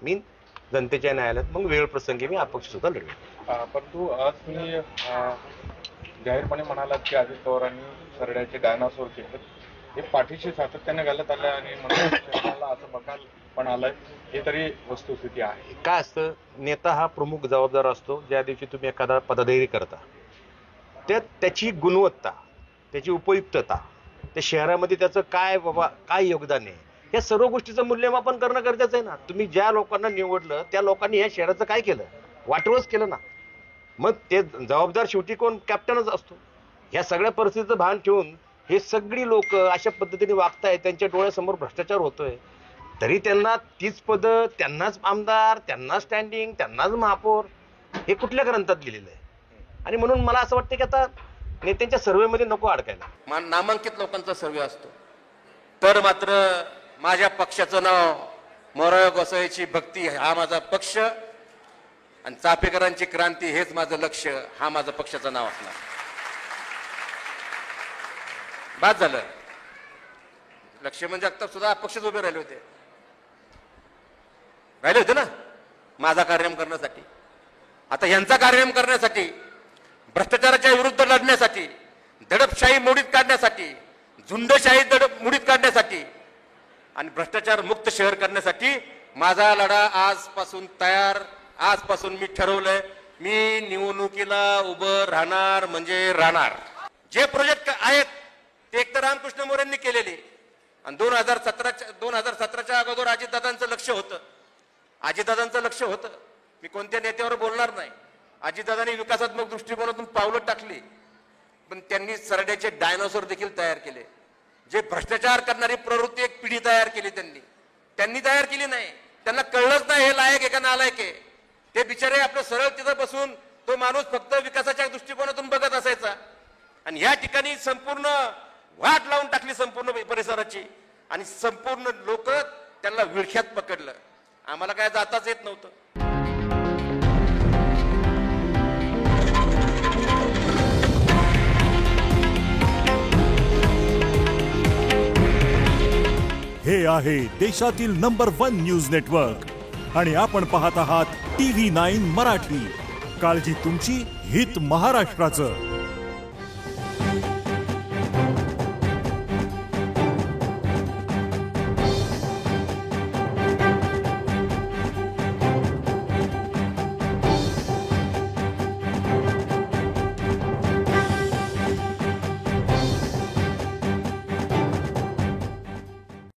मी जनतेच्या न्यायालयात मग वेळ प्रसंगी मी अपक्ष सुद्धा लढवेन. परंतु आज तुम्ही जाहीरपणे म्हणालात की अजित पवारांनी सरड्याचे डायनासोर केले, हे पाठीशी सातत्याने घालत आलंय आणि म्हणून असं बघाल पण आलंय, हे तरी वस्तुस्थिती आहे. काय असतं, नेता हा प्रमुख जबाबदार असतो. ज्या दिवशी तुम्ही एखादा पदाधिकारी करता त्याची गुणवत्ता, त्याची उपयुक्तता, त्या शहरामध्ये त्याचं काय बाबा काय योगदान आहे, या सर्व गोष्टीचं मूल्यमापन करणं गरजेचं आहे ना. तुम्ही ज्या लोकांना निवडलं त्या लोकांनी या शहराचं काय केलं, वाटवच केलं ना. मग ते जबाबदार शेवटी कोण, कॅप्टनच असतो. ह्या सगळ्या परिस्थितीचं भान ठेवून हे सगळी लोक अशा पद्धतीने वागतायत, त्यांच्या डोळ्यासमोर भ्रष्टाचार होतोय, तरी त्यांना तीच पदं, त्यांनाच आमदार, त्यांनाच स्टँडिंग, त्यांनाच महापौर, हे कुठल्या ग्रंथात लिहिलेलं आहे. आणि म्हणून मला असं वाटतं की आता नेत्यांच्या सर्वेमध्ये नको अडकायला. नामांकित लोकांचा सर्वे असतो, तर मात्र माझ्या पक्षाचं नाव मोराळ्या गोसावीची भक्ती हा माझा पक्ष आणि चापेकरांची क्रांती हेच माझं लक्ष, हा माझं पक्षाचं नाव असणार. बाद झालं. लक्ष म्हणजे जगताप सुद्धा अपक्षच उभे राहिले होते ना माझा कार्यक्रम करण्यासाठी. आता यांचा कार्यक्रम करण्यासाठी, भ्रष्टाचाराच्या विरुद्ध लढण्यासाठी, दडपशाही मोडीत काढण्यासाठी, झुंडशाही मोडीत काढण्यासाठी आणि भ्रष्टाचार मुक्त शहर करण्यासाठी माझा लढा आजपासून तयार. आजपासून मी ठरवलंय, मी निवडणुकीला उभं राहणार म्हणजे राहणार. जे प्रोजेक्ट आहेत ते एक तर रामकृष्ण मोरेंनी केलेले आणि 2017च्या अगोदर अजितदादांचं लक्ष होतं. अजितदादांचं लक्ष होतं, मी कोणत्या नेत्यावर बोलणार नाही. अजितदादांनी विकासात्मक दृष्टिकोनातून पावलं टाकली, पण त्यांनी सरड्याचे डायनासोर देखील तयार केले. जे भ्रष्टाचार करणारी प्रवृत्ती एक पिढी तयार केली त्यांनी तयार केली नाही. त्यांना कळलंच नाही हे लायक आहे का नालायक आहे. ते बिचारे आपलं सरळ तिथं बसून तो माणूस फक्त विकासाच्या दृष्टिकोनातून बघत असायचा आणि ह्या ठिकाणी संपूर्ण वाट लावून टाकली संपूर्ण परिसराची आणि संपूर्ण लोक त्यांना विळख्यात पकडलं. आम्हाला काय जाताच येत नव्हतं. हे आहे देशातील नंबर 1 न्यूज नेटवर्क आणि आपण पाहत आहात TV9 मराठी. काळजी तुमची, हित महाराष्ट्राचं.